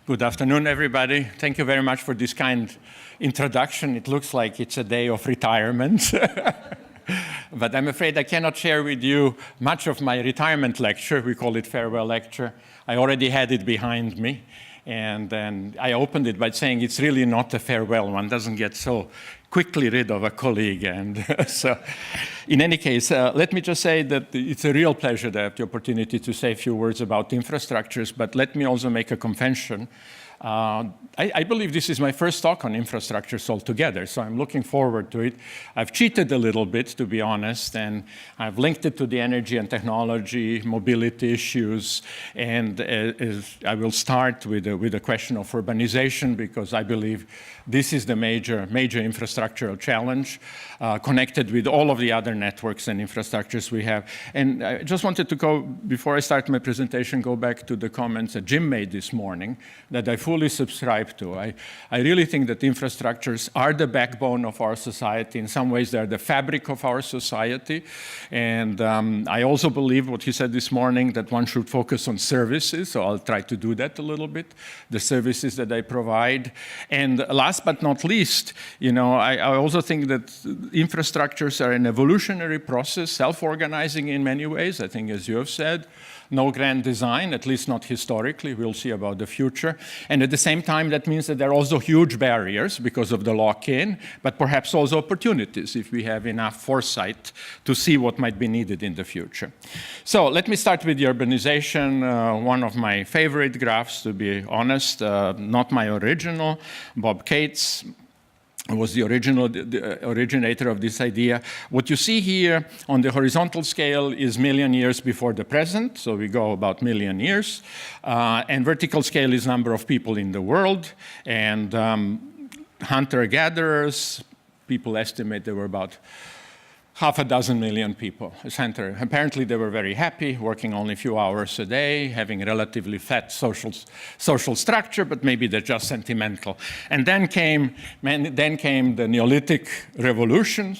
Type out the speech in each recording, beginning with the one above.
Good afternoon, everybody. Thank you very much for this kind introduction. It looks like it's a day of retirement. But I'm afraid I cannot share with you much of my retirement lecture. We call it farewell lecture. I already had it behind me. And then I opened it by saying it's really not a farewell. One doesn't get so quickly rid of a colleague. And so in any case, let me just say that it's a real pleasure to have the opportunity to say a few words about infrastructures. But let me also make a confession. I believe this is my first talk on infrastructures altogether, so I'm looking forward to it. I've cheated a little bit, to be honest, and I've linked it to the energy and technology, mobility issues, and I will start with the question of urbanization, because I believe this is the major infrastructural challenge connected with all of the other networks and infrastructures we have. And I just wanted to go, before I start my presentation, go back to the comments that Jim made this morning that I fully subscribe to. I really think that infrastructures are the backbone of our society. In some ways, they're the fabric of our society. And I also believe what he said this morning, that one should focus on services. So I'll try to do that a little bit, the services that I provide. And last but not least, I also think that infrastructures are an evolutionary process, self-organizing in many ways, I think, as you have said. No grand design, at least not historically. We'll see about the future. And at the same time, that means that there are also huge barriers because of the lock-in, but perhaps also opportunities if we have enough foresight to see what might be needed in the future. So let me start with the urbanization, one of my favorite graphs, to be honest, not my original. Bob Cates was the originator of this idea. What you see here on the horizontal scale is million years before the present, so we go about million years. And vertical scale is number of people in the world. And hunter-gatherers, people estimate there were about 6 million people. Apparently, they were very happy, working only a few hours a day, having relatively flat social structure, but maybe they're just sentimental. And then came the Neolithic Revolution,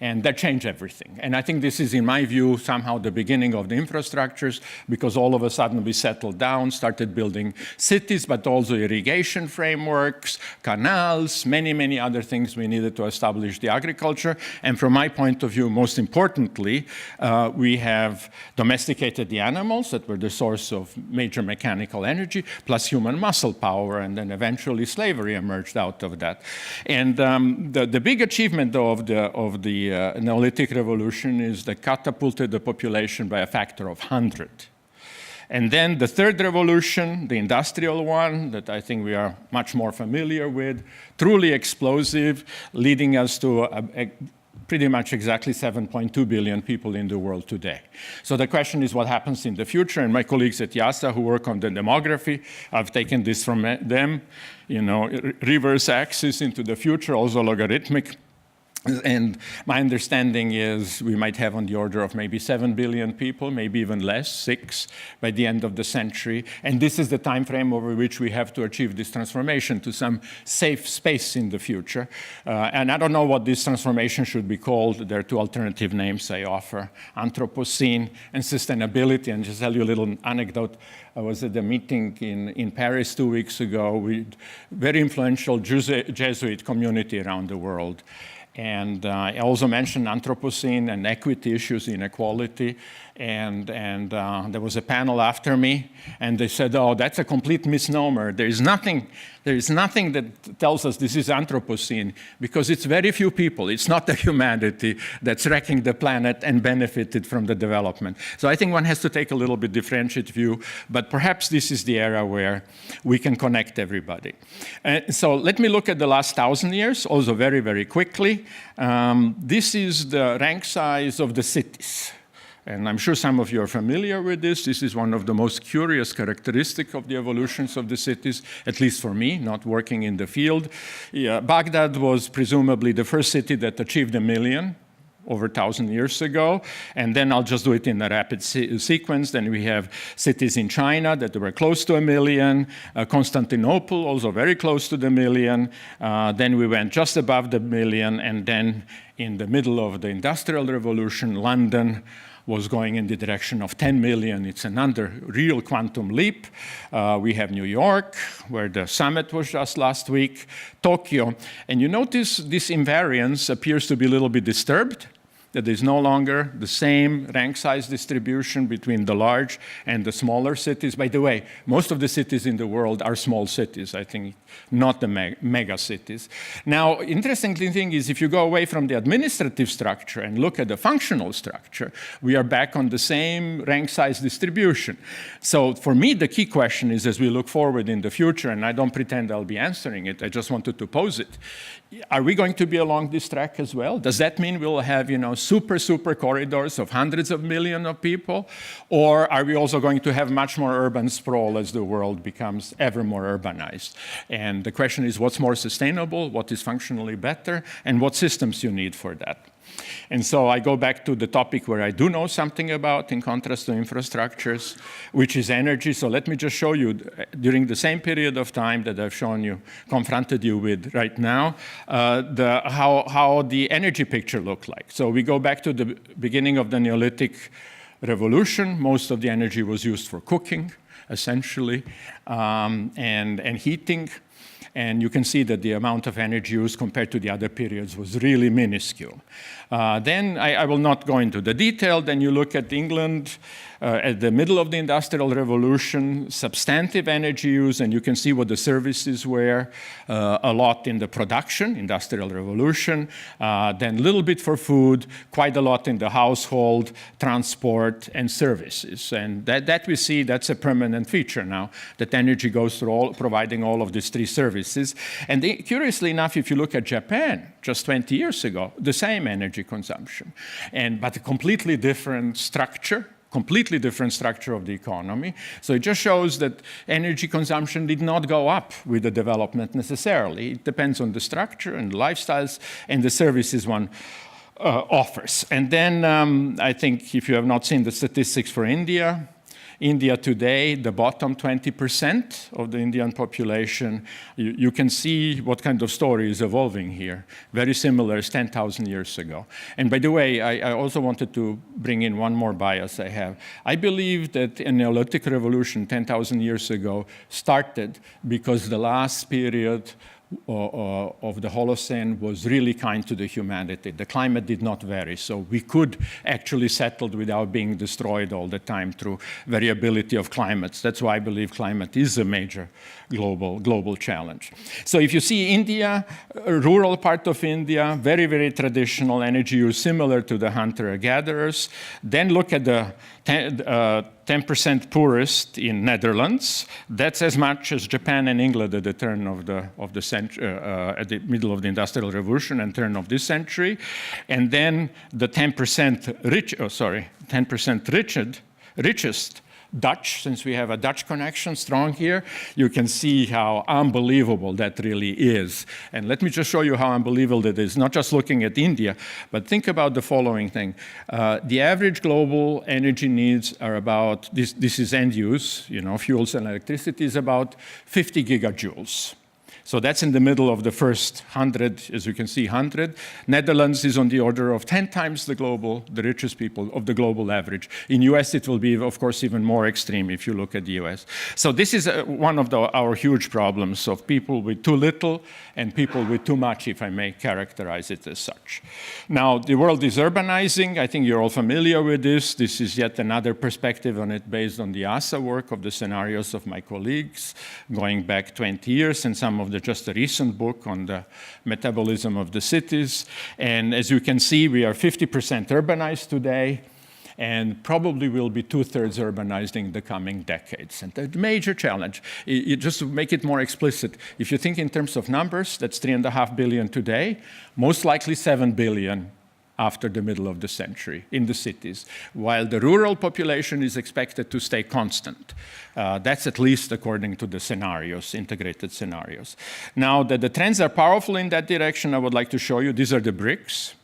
and that changed everything. And I think this is, in my view, somehow the beginning of the infrastructures, because all of a sudden we settled down, started building cities, but also irrigation frameworks, canals, many other things we needed to establish the agriculture. And from my point of view, most importantly, we have domesticated the animals that were the source of major mechanical energy, plus human muscle power, and then eventually slavery emerged out of that. And the big achievement, though, of the Neolithic Revolution is that catapulted the population by a factor of 100. And then the third revolution, the industrial one, that I think we are much more familiar with, truly explosive, leading us to pretty much exactly 7.2 billion people in the world today. So the question is what happens in the future, and my colleagues at IIASA who work on the demography, I've taken this from them, reverse axis into the future, also logarithmic. And my understanding is we might have on the order of maybe 7 billion people, maybe even less, 6, by the end of the century. And this is the time frame over which we have to achieve this transformation to some safe space in the future. And I don't know what this transformation should be called. There are 2 alternative names I offer, Anthropocene and sustainability. And just tell you a little anecdote. I was at a meeting in Paris 2 weeks ago with very influential Jesuit community around the world. And I also mentioned Anthropocene and equity issues, inequality. And there was a panel after me, and they said, oh, that's a complete misnomer. There is nothing that tells us this is Anthropocene, because it's very few people. It's not the humanity that's wrecking the planet and benefited from the development. So I think one has to take a little bit differentiated view, but perhaps this is the era where we can connect everybody. So let me look at the last 1,000 years, also very quickly. This is the rank size of the cities. And I'm sure some of you are familiar with this. This is one of the most curious characteristics of the evolutions of the cities, at least for me, not working in the field. Baghdad was presumably the first city that achieved 1 million. Over 1,000 years ago. And then I'll just do it in a rapid sequence. Then we have cities in China that were close to 1 million. Constantinople, also very close to the 1 million. Then we went just above the 1 million. And then in the middle of the Industrial Revolution, London was going in the direction of 10 million. It's another real quantum leap. We have New York, where the summit was just last week, Tokyo. And you notice this invariance appears to be a little bit disturbed, that there's no longer the same rank size distribution between the large and the smaller cities. By the way, most of the cities in the world are small cities, I think, not the mega cities. Now, interesting thing is, if you go away from the administrative structure and look at the functional structure, we are back on the same rank size distribution. So for me, the key question is, as we look forward in the future, and I don't pretend I'll be answering it, I just wanted to pose it, are we going to be along this track as well? Does that mean we'll have, super corridors of hundreds of millions of people? Or are we also going to have much more urban sprawl as the world becomes ever more urbanized? And the question is, what's more sustainable, what is functionally better, and what systems you need for that? And so I go back to the topic where I do know something about, in contrast to infrastructures, which is energy. So let me just show you, during the same period of time that I've confronted you with right now, how the energy picture looked like. So we go back to the beginning of the Neolithic Revolution. Most of the energy was used for cooking, essentially, and heating. And you can see that the amount of energy used compared to the other periods was really minuscule. Then I will not go into the detail. Then you look at England at the middle of the Industrial Revolution, substantive energy use, and you can see what the services were, a lot in the production, Industrial Revolution, then a little bit for food, quite a lot in the household, transport, and services. And that we see, that's a permanent feature now, that energy goes through providing all of these three services. And curiously enough, if you look at Japan, just 20 years ago, the same energy consumption, but a completely different structure of the economy. So it just shows that energy consumption did not go up with the development necessarily. It depends on the structure and lifestyles and the services one offers. And then I think if you have not seen the statistics for India today, the bottom 20% of the Indian population, you can see what kind of story is evolving here. Very similar as 10,000 years ago. And by the way, I also wanted to bring in one more bias I have. I believe that a Neolithic Revolution 10,000 years ago started because the last period of the Holocene was really kind to the humanity. The climate did not vary, so we could actually settle without being destroyed all the time through variability of climates. That's why I believe climate is a major global challenge. So if you see India, a rural part of India, very, very traditional energy use, similar to the hunter-gatherers. Then look at the 10% poorest in Netherlands. That's as much as Japan and England at the turn of the century, at the middle of the Industrial Revolution and turn of this century. And then the 10% richest Dutch, since we have a Dutch connection strong here, you can see how unbelievable that really is. And let me just show you how unbelievable that is, not just looking at India, but think about the following thing. The average global energy needs are about, this is end use, fuels and electricity is about 50 gigajoules. So that's in the middle of the first 100, as you can see, 100. Netherlands is on the order of 10 times the richest people of the global average. In US, it will be, of course, even more extreme if you look at the US. So this is one of our huge problems of people with too little and people with too much, if I may characterize it as such. Now, the world is urbanizing. I think you're all familiar with this. This is yet another perspective on it based on the IIASA work of the scenarios of my colleagues going back 20 years and some of just a recent book on the metabolism of the cities. And as you can see, we are 50% urbanized today, and probably will be 2/3 urbanized in the coming decades. And the major challenge, just to make it more explicit, if you think in terms of numbers, that's 3.5 billion today, most likely 7 billion after the middle of the century in the cities, while the rural population is expected to stay constant. That's at least according to the scenarios, integrated scenarios. Now that the trends are powerful in that direction, I would like to show you, these are the bricks.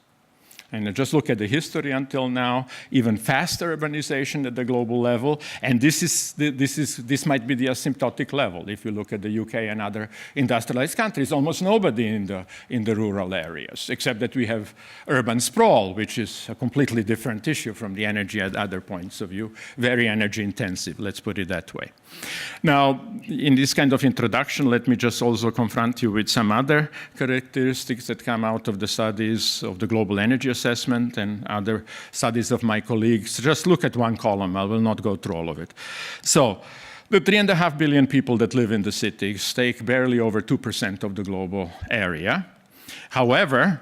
And just look at the history until now, even faster urbanization at the global level. And this might be the asymptotic level. If you look at the UK and other industrialized countries, almost nobody in the rural areas, except that we have urban sprawl, which is a completely different issue from the energy at other points of view, very energy intensive, let's put it that way. Now, in this kind of introduction, let me just also confront you with some other characteristics that come out of the studies of the global energy assessment and other studies of my colleagues. Just look at one column. I will not go through all of it. So the 3.5 billion people that live in the cities take barely over 2% of the global area. However,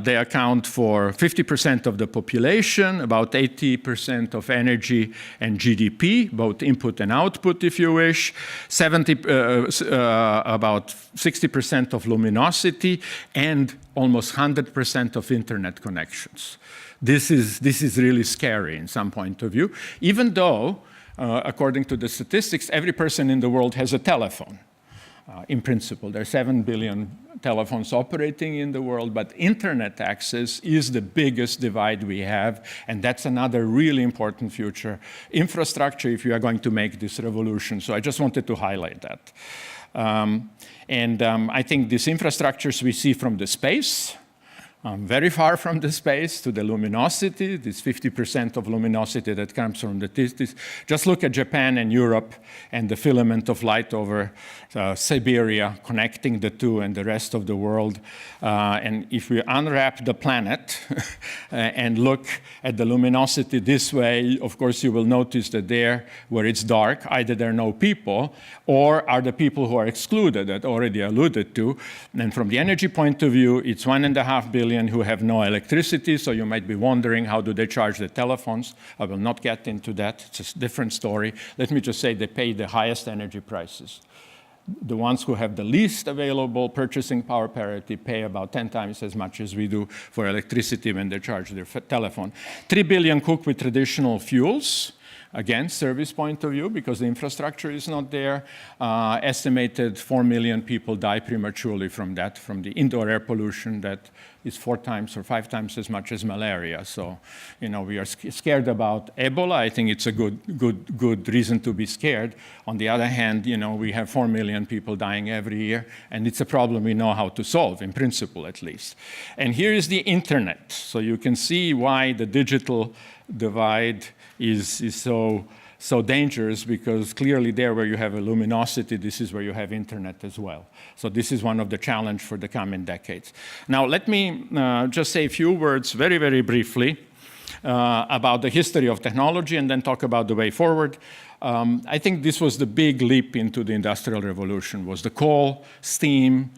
they account for 50% of the population, about 80% of energy and GDP, both input and output, if you wish, about 60% of luminosity, and almost 100% of internet connections. This is really scary in some point of view, even though, according to the statistics, every person in the world has a telephone. In principle, there are 7 billion telephones operating in the world, but internet access is the biggest divide we have, and that's another really important future infrastructure if you are going to make this revolution. So I just wanted to highlight that. I think these infrastructures we see from the space, very far from the space to the luminosity, this 50% of luminosity that comes from the distance. Just look at Japan and Europe and the filament of light over Siberia, connecting the two and the rest of the world. And if we unwrap the planet and look at the luminosity this way, of course, you will notice that there, where it's dark, either there are no people or are the people who are excluded that already alluded to. And from the energy point of view, it's 1.5 billion who have no electricity, so you might be wondering how do they charge their telephones. I will not get into that. It's a different story. Let me just say they pay the highest energy prices. The ones who have the least available purchasing power parity pay about 10 times as much as we do for electricity when they charge their telephone. 3 billion cook with traditional fuels. Again, service point of view, because the infrastructure is not there. Estimated 4 million people die prematurely from that, from the indoor air pollution that is 4 times or 5 times as much as malaria. So, we are scared about Ebola. I think it's a good reason to be scared. On the other hand, we have 4 million people dying every year, and it's a problem we know how to solve, in principle at least. And here is the internet. So you can see why the digital divide is so dangerous, because clearly there where you have a luminosity, this is where you have internet as well. So this is one of the challenges for the coming decades. Now let me just say a few words very, very briefly about the history of technology and then talk about the way forward. I think this was the big leap into the Industrial Revolution, was the coal, steam,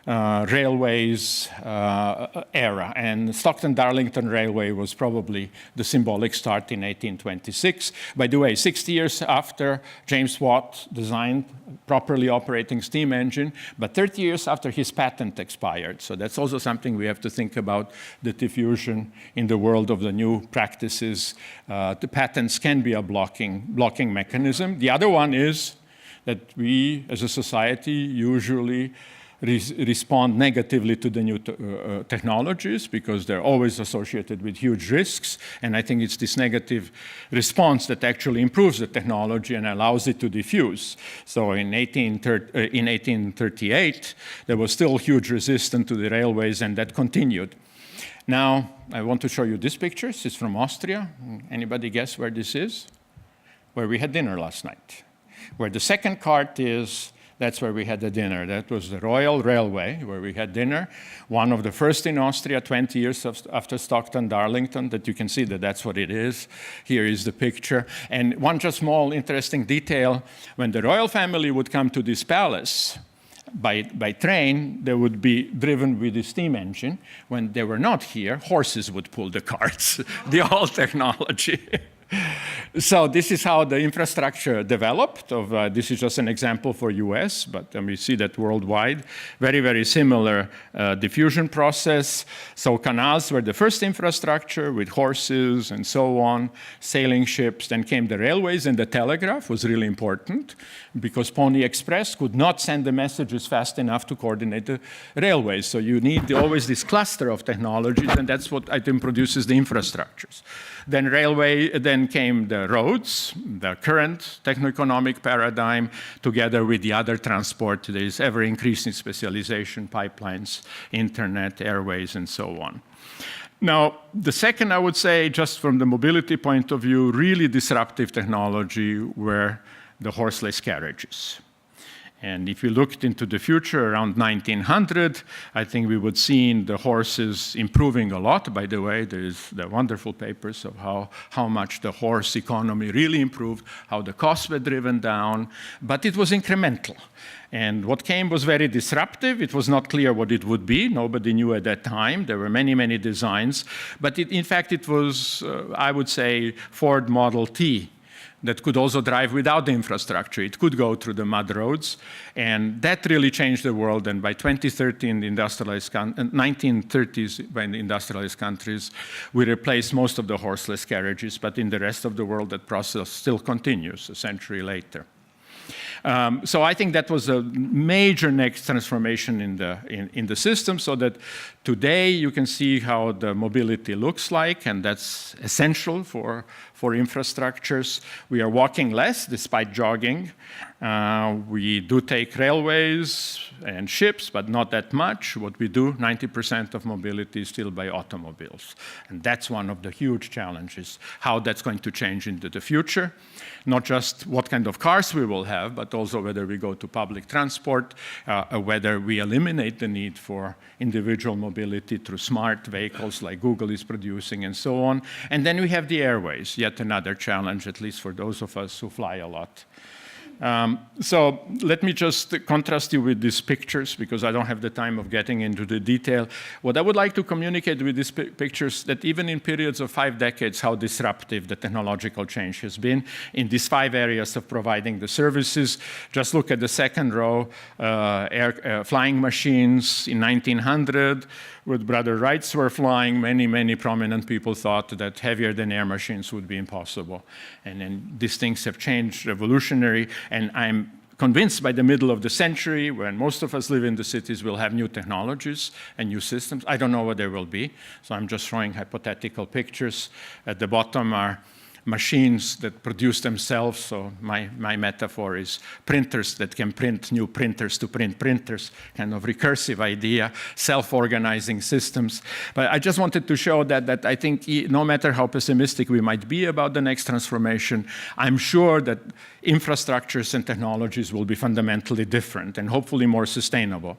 railways era. And Stockton-Darlington Railway was probably the symbolic start in 1826. By the way, 60 years after James Watt designed properly operating steam engine, but 30 years after his patent expired. So that's also something we have to think about, the diffusion in the world of the new practices. The patents can be a blocking mechanism. The other one is that we, as a society, usually respond negatively to the new technologies because they're always associated with huge risks. And I think it's this negative response that actually improves the technology and allows it to diffuse. So in 1838, there was still huge resistance to the railways, and that continued. Now, I want to show you this picture. This is from Austria. Anybody guess where this is? Where we had dinner last night. Where the second cart is, that's where we had the dinner. That was the Royal Railway, where we had dinner. One of the first in Austria, 20 years after Stockton-Darlington, that you can see that that's what it is. Here is the picture. And one just small interesting detail, when the royal family would come to this palace, by train, they would be driven with a steam engine. When they were not here, horses would pull the carts, the old technology. So this is how the infrastructure developed. This is just an example for US, but we see that worldwide. Very, very similar diffusion process. So canals were the first infrastructure with horses and so on, sailing ships. Then came the railways, and the telegraph was really important because Pony Express could not send the messages fast enough to coordinate the railways. So you need always this cluster of technologies, and that's what I think produces the infrastructures. Then came the roads, the current techno-economic paradigm, together with the other transport. There is ever-increasing specialization, pipelines, internet, airways, and so on. Now, the second, I would say, just from the mobility point of view, really disruptive technology were the horseless carriages. And if you looked into the future around 1900, I think we would see the horses improving a lot. By the way, there's the wonderful papers of how much the horse economy really improved, how the costs were driven down, but it was incremental. And what came was very disruptive. It was not clear what it would be. Nobody knew at that time. There were many, many designs. But in fact, it was, I would say, Ford Model T that could also drive without the infrastructure. It could go through the mud roads, and that really changed the world. And by 2013, the 1930s, by the industrialized countries, we replaced most of the horseless carriages, but in the rest of the world, that process still continues a century later. So I think that was a major next transformation in the system, so that today you can see how the mobility looks like, and that's essential for infrastructures. We are walking less despite jogging. We do take railways and ships, but not that much. What we do, 90% of mobility is still by automobiles. And that's one of the huge challenges, how that's going to change into the future. Not just what kind of cars we will have, but also whether we go to public transport, whether we eliminate the need for individual mobility through smart vehicles like Google is producing and so on. And then we have the airways, yet another challenge, at least for those of us who fly a lot. So let me just contrast you with these pictures, because I don't have the time of getting into the detail. What I would like to communicate with these pictures, that even in periods of 5 decades, how disruptive the technological change has been in these 5 areas of providing the services. Just look at the second row, flying machines in 1900. With Brother Wrights were flying, many prominent people thought that heavier than air machines would be impossible. And then these things have changed, revolutionary. And I'm convinced by the middle of the century, when most of us live in the cities, we'll have new technologies and new systems. I don't know what they will be, so I'm just showing hypothetical pictures. At the bottom are machines that produce themselves. So my metaphor is printers that can print new printers to print printers, kind of recursive idea, self-organizing systems. But I just wanted to show that I think no matter how pessimistic we might be about the next transformation, I'm sure that infrastructures and technologies will be fundamentally different and hopefully more sustainable.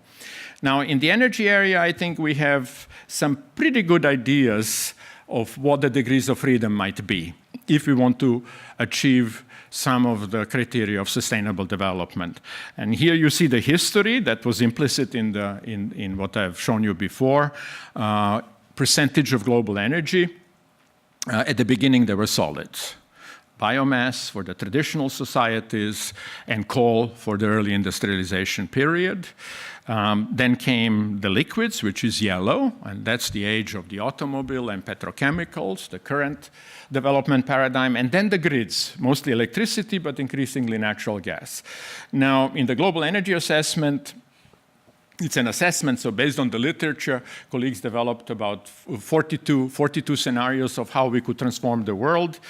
Now, in the energy area, I think we have some pretty good ideas of what the degrees of freedom might be if we want to achieve some of the criteria of sustainable development. And here you see the history that was implicit in what I've shown you before. Percentage of global energy. At the beginning, there were solids. Biomass for the traditional societies and coal for the early industrialization period. Then came the liquids, which is yellow, and that's the age of the automobile and petrochemicals, the current development paradigm, and then the grids, mostly electricity, but increasingly natural gas. Now, in the global energy assessment, it's an assessment, so based on the literature, colleagues developed about 42 scenarios of how we could transform the world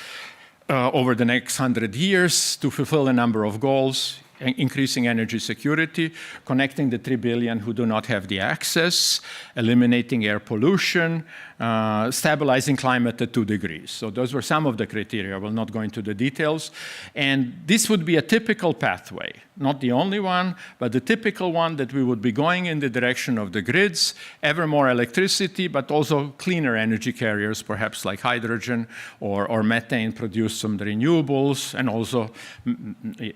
over the next 100 years to fulfill a number of goals. Increasing energy security, connecting the 3 billion who do not have the access, eliminating air pollution, stabilizing climate at 2 degrees. So those were some of the criteria. I will not go into the details. And this would be a typical pathway, not the only one, but the typical one that we would be going in the direction of the grids, ever more electricity, but also cleaner energy carriers, perhaps like hydrogen or methane produced from the renewables, and also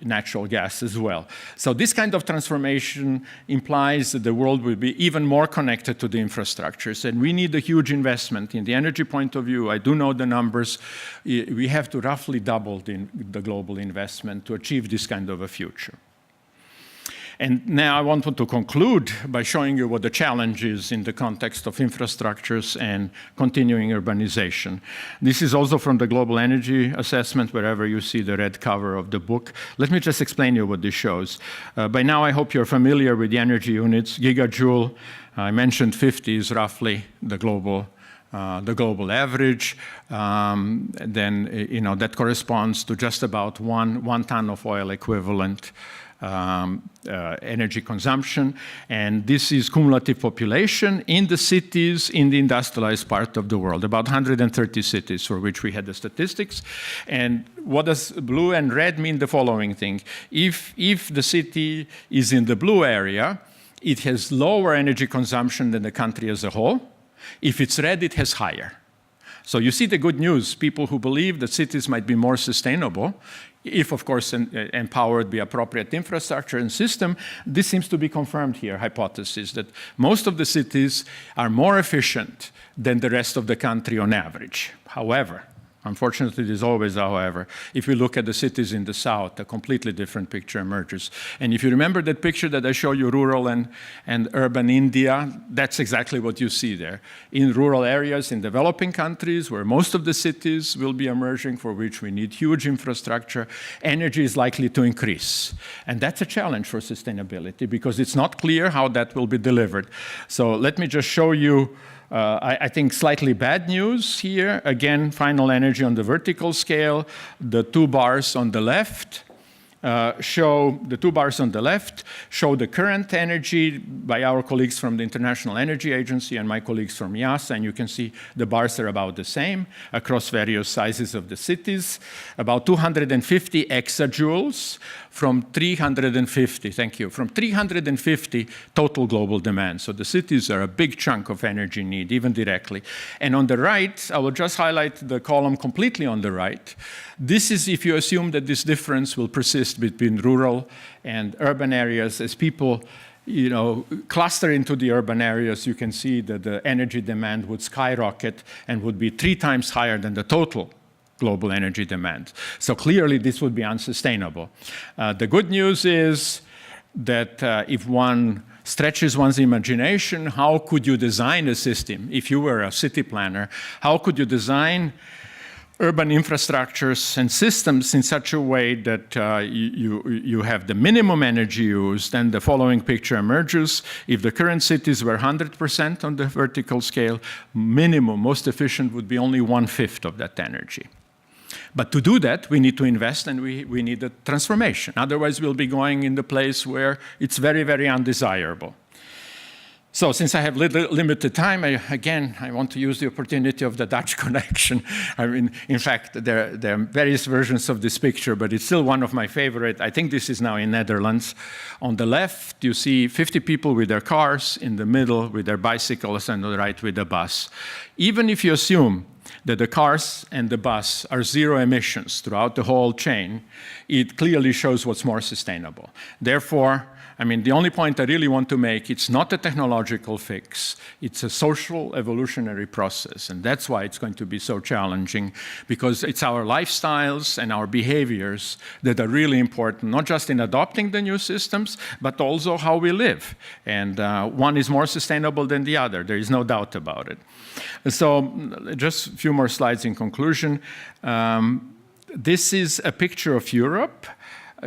natural gas as well. So this kind of transformation implies that the world will be even more connected to the infrastructures, and we need a huge investment investment. In the energy point of view, I do know the numbers. We have to roughly double the global investment to achieve this kind of a future. And now I want to conclude by showing you what the challenge is in the context of infrastructures and continuing urbanization. This is also from the Global Energy Assessment, wherever you see the red cover of the book. Let me just explain you what this shows. By now, I hope you're familiar with the energy units. Gigajoule, I mentioned 50 is roughly the global average. Then, that corresponds to just about one ton of oil equivalent energy consumption, and this is cumulative population in the cities in the industrialized part of the world, about 130 cities for which we had the statistics. And what does blue and red mean? The following thing. If the city is in the blue area, it has lower energy consumption than the country as a whole. If it's red, it has higher. So you see the good news. People who believe that cities might be more sustainable, if, of course, empowered by appropriate infrastructure and system, this seems to be confirmed here, hypothesis, that most of the cities are more efficient than the rest of the country on average. However, unfortunately, there's always a however. If we look at the cities in the south, a completely different picture emerges. And if you remember that picture that I showed you, rural and urban India, that's exactly what you see there. In rural areas, in developing countries, where most of the cities will be emerging, for which we need huge infrastructure, energy is likely to increase. And that's a challenge for sustainability, because it's not clear how that will be delivered. So let me just show you I think slightly bad news here. Again, final energy on the vertical scale. The two bars on the left show the current energy by our colleagues from the International Energy Agency and my colleagues from IIASA, and you can see the bars are about the same across various sizes of the cities. About 250 exajoules from 350, thank you, from 350 total global demand. So the cities are a big chunk of energy need, even directly. And on the right, I will just highlight the column completely on the right. This is if you assume that this difference will persist between rural and urban areas. As people cluster into the urban areas, you can see that the energy demand would skyrocket and would be 3 times higher than the total global energy demand. So clearly this would be unsustainable. The good news is that if one stretches one's imagination, how could you design a system? If you were a city planner, how could you design urban infrastructures and systems in such a way that you have the minimum energy used? And the following picture emerges. If the current cities were 100% on the vertical scale, minimum, most efficient would be only 1/5 of that energy. But to do that, we need to invest, and we need a transformation. Otherwise, we'll be going in the place where it's very, very undesirable. So since I have limited time, I want to use the opportunity of the Dutch connection. I mean, in fact, there are various versions of this picture, but it's still one of my favorite. I think this is now in Netherlands. On the left, you see 50 people with their cars, in the middle with their bicycles, and on the right with a bus. Even if you assume that the cars and the bus are zero emissions throughout the whole chain, it clearly shows what's more sustainable. Therefore, I mean, the only point I really want to make, it's not a technological fix. It's a social evolutionary process. And that's why it's going to be so challenging, because it's our lifestyles and our behaviors that are really important, not just in adopting the new systems, but also how we live. And one is more sustainable than the other. There is no doubt about it. So just a few more slides in conclusion. This is a picture of Europe.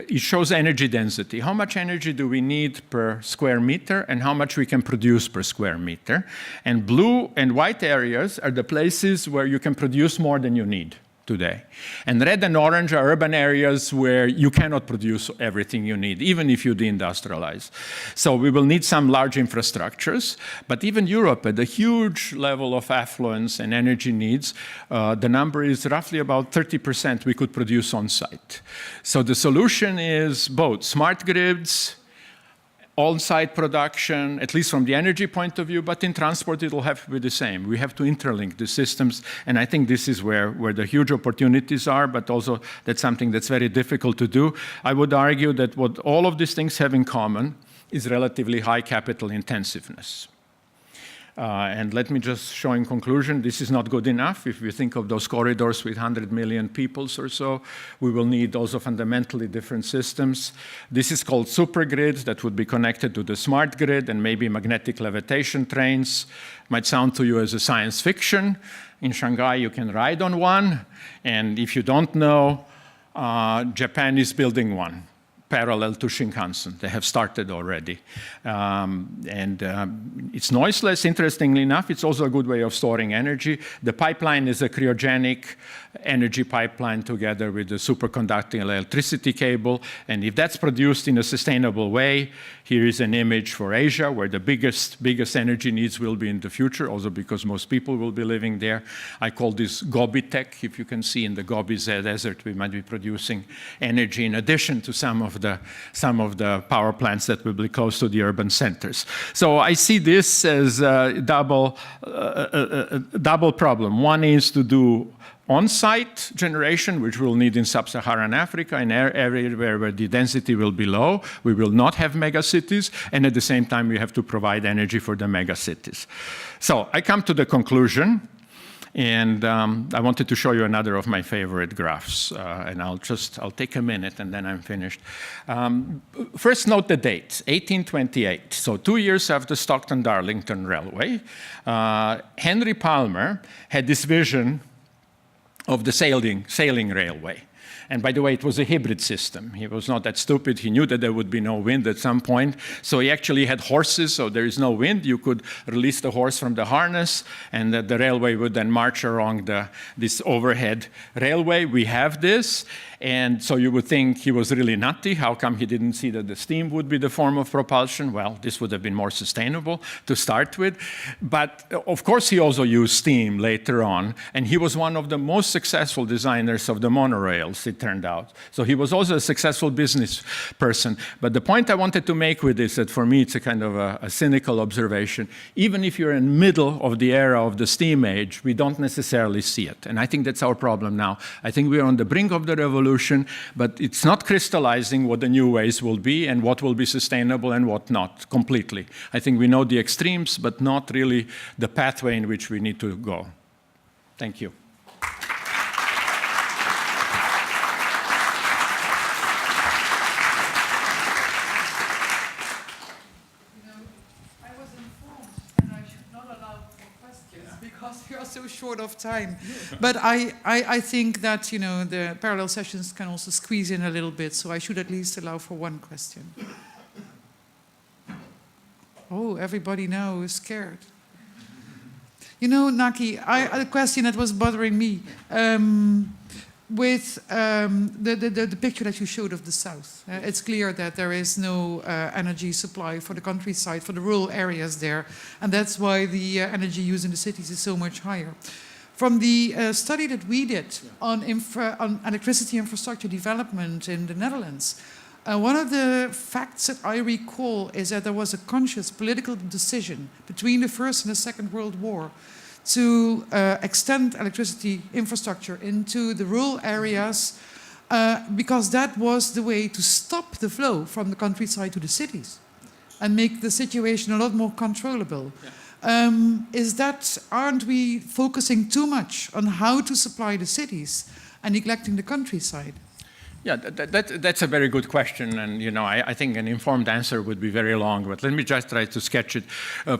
It shows energy density. How much energy do we need per square meter and how much we can produce per square meter? And blue and white areas are the places where you can produce more than you need today. And red and orange are urban areas where you cannot produce everything you need, even if you deindustrialize. So we will need some large infrastructures, but even Europe at a huge level of affluence and energy needs, the number is roughly about 30% we could produce on site. So the solution is both smart grids, on-site production, at least from the energy point of view, but in transport it will have to be the same. We have to interlink the systems, and I think this is where the huge opportunities are, but also that's something that's very difficult to do. I would argue that what all of these things have in common is relatively high capital intensiveness. And let me just show in conclusion, this is not good enough. If we think of those corridors with 100 million peoples or so, we will need also fundamentally different systems. This is called supergrid that would be connected to the smart grid, and maybe magnetic levitation trains. Might sound to you as a science fiction. In Shanghai, you can ride on one. And if you don't know, Japan is building one, parallel to Shinkansen. They have started already. It's noiseless, interestingly enough. It's also a good way of storing energy. The pipeline is a cryogenic energy pipeline together with the superconducting electricity cable. And if that's produced in a sustainable way, here is an image for Asia, where the biggest energy needs will be in the future, also because most people will be living there. I call this Gobi Tech. If you can see in the Gobi Desert, we might be producing energy in addition to some of the power plants that will be close to the urban centers. So I see this as a double problem. One is to do on-site generation, which we'll need in sub-Saharan Africa, and everywhere where the density will be low. We will not have megacities, and at the same time, we have to provide energy for the megacities. So I come to the conclusion, and I wanted to show you another of my favorite graphs, and I'll take a minute, and then I'm finished. First, note the date, 1828. So 2 years after Stockton-Darlington Railway, Henry Palmer had this vision of the sailing railway. And by the way, it was a hybrid system. He was not that stupid. He knew that there would be no wind at some point. So he actually had horses, so there is no wind. You could release the horse from the harness, and the railway would then march along this overhead railway. We have this. And so you would think he was really nutty. How come he didn't see that the steam would be the form of propulsion? Well, this would have been more sustainable to start with. But of course, he also used steam later on. And he was one of the most successful designers of the monorails, it turned out. So he was also a successful business person. But the point I wanted to make with this, that for me, it's a kind of a cynical observation. Even if you're in the middle of the era of the steam age, we don't necessarily see it. And I think that's our problem now. I think we're on the brink of the revolution, but it's not crystallizing what the new ways will be and what will be sustainable and what not, completely. I think we know the extremes, but not really the pathway in which we need to go. Thank you. So short of time, but I think that the parallel sessions can also squeeze in a little bit, so I should at least allow for one question. Oh, everybody now is scared. Naki, a question that was bothering me with the picture that you showed of the south. It's clear that there is no energy supply for the countryside, for the rural areas there, and that's why the energy use in the cities is so much higher. From the study that we did on electricity infrastructure development in the Netherlands, one of the facts that I recall is that there was a conscious political decision between the First and the Second World War to extend electricity infrastructure into the rural areas because that was the way to stop the flow from the countryside to the cities and make the situation a lot more controllable. Yeah. Aren't we focusing too much on how to supply the cities and neglecting the countryside? Yeah, that's a very good question, and I think an informed answer would be very long, but let me just try to sketch it.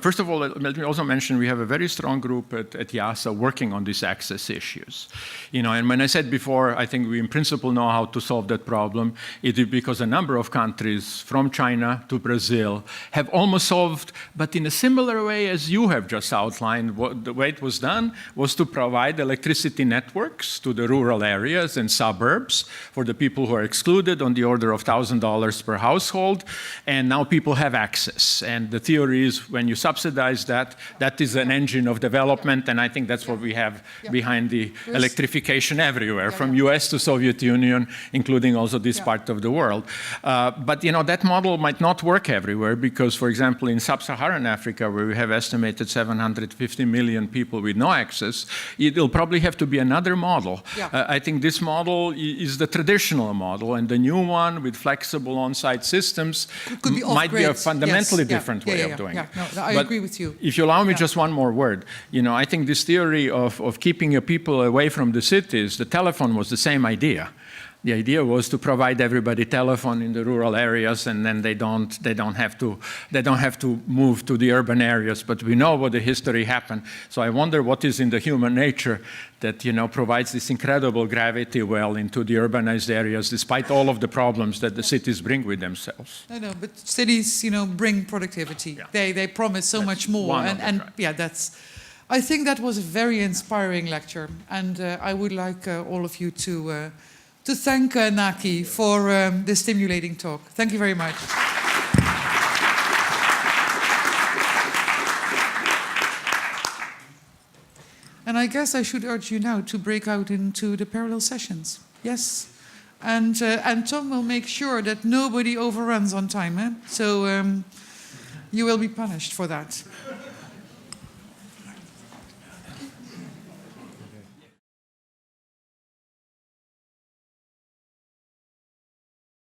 First of all, let me also mention we have a very strong group at IIASA working on these access issues. And when I said before, I think we in principle know how to solve that problem. It is because a number of countries, from China to Brazil, have almost solved, but in a similar way as you have just outlined. The way it was done was to provide electricity networks to the rural areas and suburbs for the people who are excluded on the order of $1,000 per household, and now people have access. And the theory is when you subsidize that, that is an engine of development, and I think that's what we have behind the electrification everywhere, from US to Soviet Union, including also this part of the world. But that model might not work everywhere because, for example, in sub-Saharan Africa, where we have estimated 750 million people with no access, it'll probably have to be another model. I think this model is the traditional traditional model, and the new one with flexible on-site systems Could be might be a off-grid. fundamentally Yes. Yeah. different Yeah, way yeah, of doing yeah. it. No, I But agree with you. if you allow me Yeah. just one more word, I think this theory of keeping your people away from the cities, the telephone was the same idea. The idea was to provide everybody telephone in the rural areas, and then they don't have to move to the urban areas. But we know what the history happened. So I wonder what is in the human nature that provides this incredible gravity well into the urbanized areas, despite all of the problems that the cities bring with themselves. I know, but cities, bring productivity. Yeah. They promise so That's much more, one of the and tracks. yeah, that's. I think that was a very inspiring lecture, and I would like all of you to thank Naki for this stimulating talk. Thank you very much. And I guess I should urge you now to break out into the parallel sessions. Yes? And Tom will make sure that nobody overruns on time. So you will be punished for that.